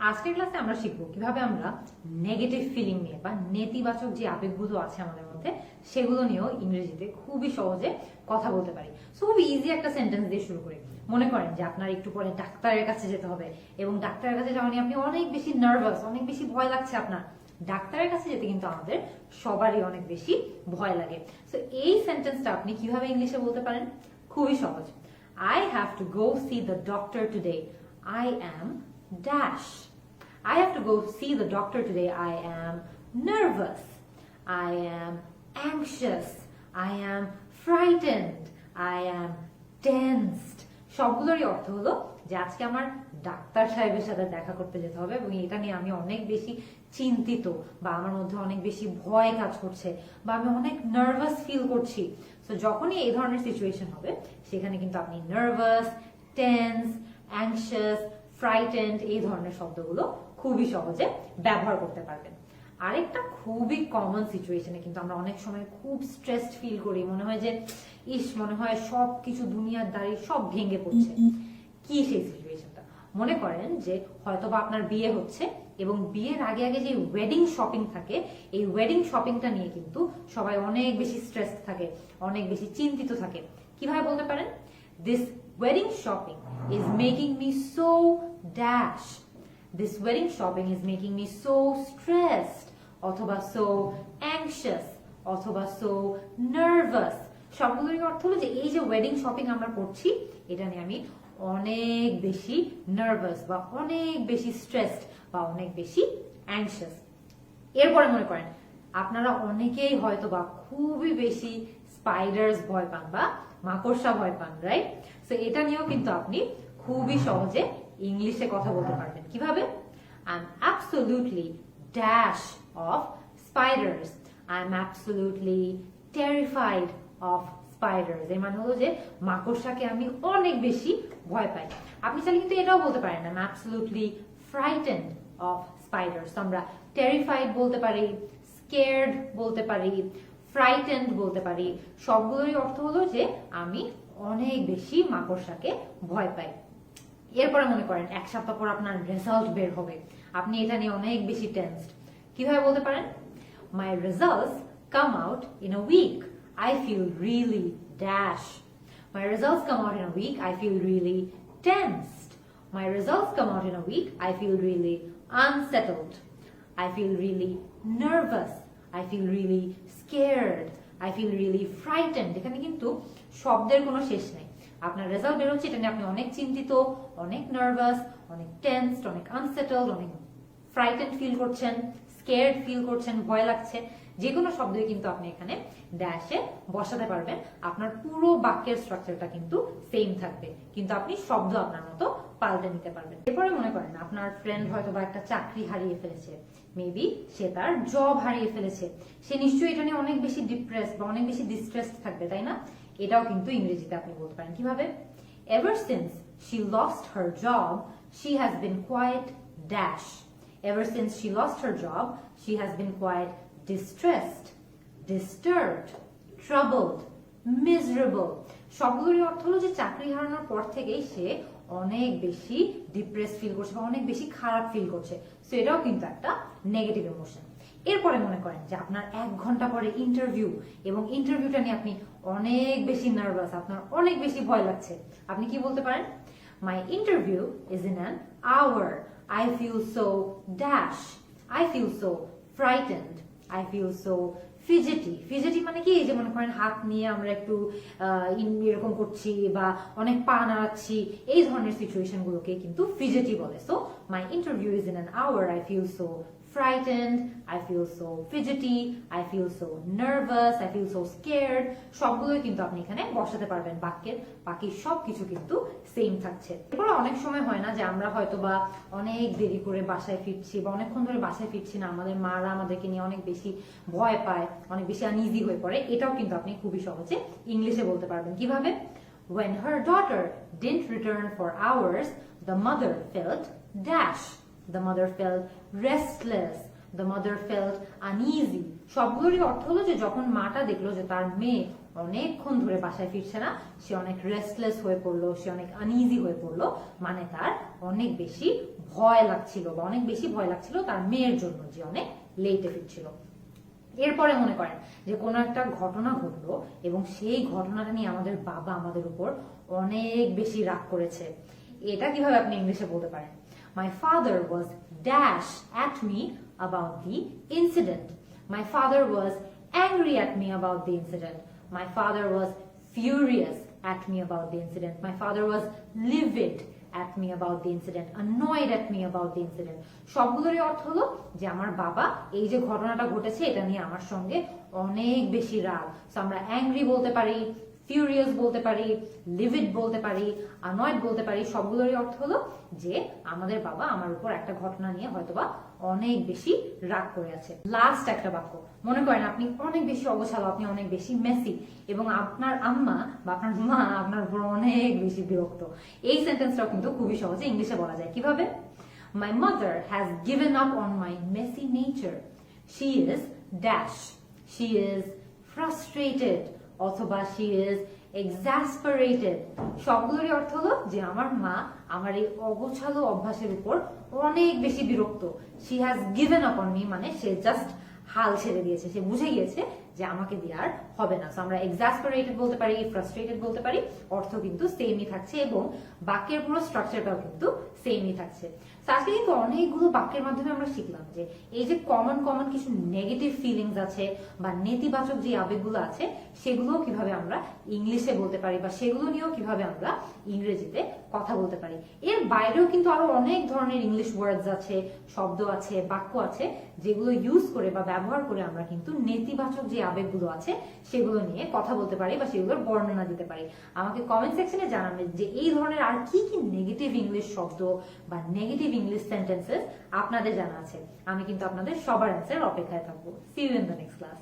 আজকের ক্লাসে আমরা শিখবো কিভাবে আমরা নেগেটিভ ফিলিং নিয়ে বা নেতিবাচক যে আবেগগুলো আছে আমাদের মধ্যে সেগুলো নিয়েও ইংরেজিতে খুবই সহজে কথা বলতে পারি। সো খুব ইজি একটা সেন্টেন্স দিয়ে শুরু করি। মনে করেন যে আপনার একটু পরে ডাক্তারের কাছে যেতে হবে এবং ডাক্তারের কাছে যাওয়া নিয়ে আপনি অনেক বেশি নার্ভাস, অনেক বেশি ভয় লাগছে আপনার। ডাক্তারের কাছে যেতে কিন্তু আমাদের সবারই অনেক বেশি ভয় লাগে। সো এই সেন্টেন্সটা আপনি কিভাবে ইংলিশে বলতে পারেন? খুবই সহজ। I have to go see the doctor today. I am dash. I have to go see the doctor today. I am nervous. I am anxious. I am frightened. I am tensed. সবগুলোরই অর্থ হলো যে আজকে আমার doctor সাহেবের সাথে দেখা করতে যেতে হবে এবং এটা নিয়ে আমি অনেক বেশি চিন্তিত বা আমার মধ্যে অনেক বেশি ভয় কাজ করছে বা আমি অনেক নার্ভাস ফিল করছি। তো যখনই এই ধরনের সিচুয়েশন হবে সেখানে কিন্তু আপনি নার্ভাস, টেন্স, অ্যাংশিয়াস, ফ্রাইটেন্ড এই ধরনের শব্দগুলো খুবই সহজে ব্যবহার করতে পারবেন। আরেকটা খুবই কমন সিচুয়েশনে কিন্তু আমরা অনেক সময় খুব স্ট্রেসড ফিল করি, মনে হয় যে মনে হয় সবকিছু দুনিয়ার দাঁড়িয়ে সব ভেঙে পড়ছে। কি সেই সিচুয়েশনটা? মনে করেন যে হয়তোবা আপনার বিয়ে হচ্ছে এবং বিয়ের আগে আগে যে ওয়েডিং শপিং থাকে, এই ওয়েডিং শপিংটা নিয়ে কিন্তু সবাই অনেক বেশি স্ট্রেস থাকে, অনেক বেশি চিন্তিত থাকে। কিভাবে বলতে পারেন? This wedding shopping is making me so dash. This wedding shopping is making me so stressed, অথবা সো অ্যাংশিয়াস, অথবা সো নার্ভাস। সবগুলোর অর্থ হলো যে এই যে ওয়েডিং শপিং আমরা করছি এটা নিয়ে আমি অনেক বেশি নার্ভাস বা অনেক বেশি স্ট্রেসড বা অনেক বেশি অ্যাংশিয়াস। এরপরে মনে করেন আপনারা অনেকেই হয়তো বা খুবই বেশি স্পাইডার্স ভয় পান বা মাকড়সা ভয় পান, রাইট? সো এটা নিয়েও কিন্তু আপনি খুবই সহজে ইংলিশে কথা বলতে পারবেন। কিভাবে? I am absolutely dash of spider's. I am absolutely terrified of spider's. এর মানে হলো যে মাকড়সাকে আমি অনেক বেশি ভয় পাই। আপনি চাইলে কিন্তু এটাও বলতে পারেন I am absolutely frightened of spider's. আমরা টেরিফাইড বলতে পারি, স্কেয়ার্ড বলতে পারি, ফ্রাইটেন্ড বলতে পারি। সবগুলোরই অর্থ হলো যে আমি অনেক বেশি মাকড়সাকে ভয় পাই। এরপরে মনে করেন এক সপ্তাহ পর আপনার রেজাল্ট বের হবে, আপনি এটা নিয়ে অনেক বেশি টেনসড। কিভাবে বলতে পারেন? My results come out in a week. I feel really dash. My results come out in a week. I feel really tensed. My results come out in a week. I feel really unsettled. I feel really nervous. I feel really scared. I feel really frightened. এখানে কিন্তু শব্দের কোনো শেষ নেই। আপনার result বের হচ্ছে, এটা নিয়ে আপনি অনেক চিন্তিত, অনেক নার্ভাস, অনেক টেন্সড, অনেক আনসেটলড, অনেক ফ্রাইটেন্ড ফিল করছেন, স্কেয়ার্ড ফিল করছেন, ভয় লাগছে। যে কোনো শব্দই কিন্তু আপনি এখানে ড্যাশে বসাতে পারবেন। আপনার পুরো বাক্যের স্ট্রাকচারটা কিন্তু সেম থাকবে, কিন্তু আপনি শব্দ আপনার মতো পাল্টে নিতে পারবেন। এরপরে মনে করেন আপনার ফ্রেন্ড হয়তো বা একটা চাকরি হারিয়ে ফেলেছে, মেবি সে তার জব হারিয়ে ফেলেছে। সে নিশ্চয়ই এটা নিয়ে অনেক বেশি ডিপ্রেস বা অনেক বেশি ডিস্ট্রেসড থাকবে, তাই না? এটাও কিন্তু ইংরেজিতে আপনি বলতে পারেন। কিভাবে? Ever since she lost her job she has been quite dash. Ever since she lost her job, she has been quite distressed, disturbed, troubled, miserable. সবগুলোরই অর্থ হলো যে চাকরি হারানোর পর থেকেই সে অনেক বেশি ডিপ্রেস ফিল করছে বা অনেক বেশি খারাপ ফিল করছে। সো এটাও কিন্তু একটা নেগেটিভ ইমোশন। এরপরে মনে করেন যে আপনার 1 ঘন্টা পরে ইন্টারভিউ এবং ইন্টারভিউটা নিয়ে আপনি অনেক বেশি নার্ভাস, আপনার অনেক বেশি ভয় লাগছে। আপনি কি বলতে পারেন? My interview is in an hour. I feel so dash. I feel so frightened. I feel so fidgety. Fidgety মানে কি? এই যে মনে করেন হাত নিয়ে আমরা একটু এরকম করছি বা অনেক পা নাড়াচ্ছি, এই ধরনের সিচুয়েশন গুলোকে কিন্তু ফিজেটি বলে। So my interview is in an hour. I feel so frightened. I feel so fidgety. I feel so nervous. I feel so scared. সবগুলোই কিন্তু আপনি এখানে বসাতে পারবেন বাক্যের, বাকি সবকিছু কিন্তু সেম থাকছে। এরপরে অনেক সময় হয় না যে আমরা হয়তো বা অনেক দেরি করে বাসায় ফিরছি বা অনেকক্ষণ ধরে বাসায় ফিরছি না, আমাদের মারা আমাদেরকে নিয়ে অনেক বেশি ভয় পায়, অনেক বেশি আনইজি হয়ে পড়ে। এটাও কিন্তু আপনি খুবই সহজে ইংলিশে বলতে পারবেন। কিভাবে? When her daughter didn't return for hours, the mother felt dash. The mother felt restless. The mother felt uneasy. সবগুলোরই অর্থ হলো যে যখন মাটা দেখলো যে তার মেয়ে অনেকক্ষণ ধরে বাসায় ফিরছে না, সে অনেক রেস্টলেস হয়ে পড়লো, সে অনেক আনইজি হয়ে পড়লো, মানে তার অনেক বেশি ভয় লাগছিল বা অনেক বেশি ভয় লাগছিল তার মেয়ের জন্য যে অনেক লেটে ফিরছিল। এরপরে মনে করেন যে কোনো একটা ঘটনা ঘটলো এবং সেই ঘটনাটা নিয়ে আমাদের বাবা আমাদের উপর অনেক বেশি রাগ করেছে। এটা কিভাবে আপনি ইংলিশে বলতে পারেন? My father was dash at me about the incident. My father was angry at me about the incident. My father was furious at me about the incident. My father was livid at me about the incident, annoyed at me about the incident. সবগুলোরই অর্থ হলো যে আমার বাবা এই যে ঘটনাটা ঘটেছে এটা নিয়ে আমার সঙ্গে অনেক বেশি রাগ। সো আমরা অ্যাংরি বলতে পারি, ফিউরিয়াস বলতে পারি, লিভিড বলতে পারি, অ্যানয়েড বলতে পারি। সবগুলোরই অর্থ হলো যে আমাদের বাবা আমার উপর একটা ঘটনা নিয়ে হয়তোবা অনেক বেশি রাগ করে আছে। লাস্ট একটা বাক্য, মনে করেন আপনি অনেক বেশি অগোছালো, আপনি অনেক বেশি মেসি এবং আপনার আম্মা বা আপনার মা আপনার উপর অনেক বেশি বিরক্ত। এই সেন্টেন্সটাও কিন্তু খুবই সহজে ইংলিশে বলা যায়। কিভাবে? My mother has given up on my messy nature. She is dash. She is frustrated. অথবা she is exasperated. সবগুলোরই অর্থ হলো যে আমার মা আমার এই অগোছালো অভ্যাসের উপর অনেক বেশি বিরক্ত। she has given up on me মানে সে জাস্ট হাল ছেড়ে দিয়েছে, সে বুঝে গিয়েছে যে আমাকে দিয়ে আর হবে না। আমরা exasperated বলতে পারি, frustrated বলতে পারি, অর্থ কিন্তু সেমই থাকছে এবং বাক্যের পুরো স্ট্রাকচারটাও কিন্তু সেমই থাকছে। আজকে কিন্তু অনেকগুলো বাক্যের মাধ্যমে আমরা শিখলাম যে এই যে কমন কিছু নেগেটিভ ফিলিংস আছে বা নেতিবাচক যে আবেগগুলো আছে সেগুলো কিভাবে আমরা ইংলিশে বলতে পারি বা সেগুলো নিয়েও কিভাবে আমরা ইংরেজিতে কথা বলতে পারি। এর বাইরেও কিন্তু আরো অনেক ধরনের ইংলিশ ওয়ার্ডস আছে, শব্দ আছে, বাক্য আছে যেগুলো ইউজ করে বা ব্যবহার করে আমরা কিন্তু নেতিবাচক যে আবেগগুলো আছে সেগুলো নিয়ে কথা বলতে পারি বা সেগুলোর বর্ণনা দিতে পারি। আমাকে কমেন্ট সেকশনে জানাবেন যে এই ধরনের আর কি কি নেগেটিভ ইংলিশ শব্দ বা নেগেটিভ ইংলিশ সেন্টেন্সেস আপনাদের জানা আছে। আমি কিন্তু আপনাদের সবার অ্যান্সার অপেক্ষায় থাকবো। See you in the next class.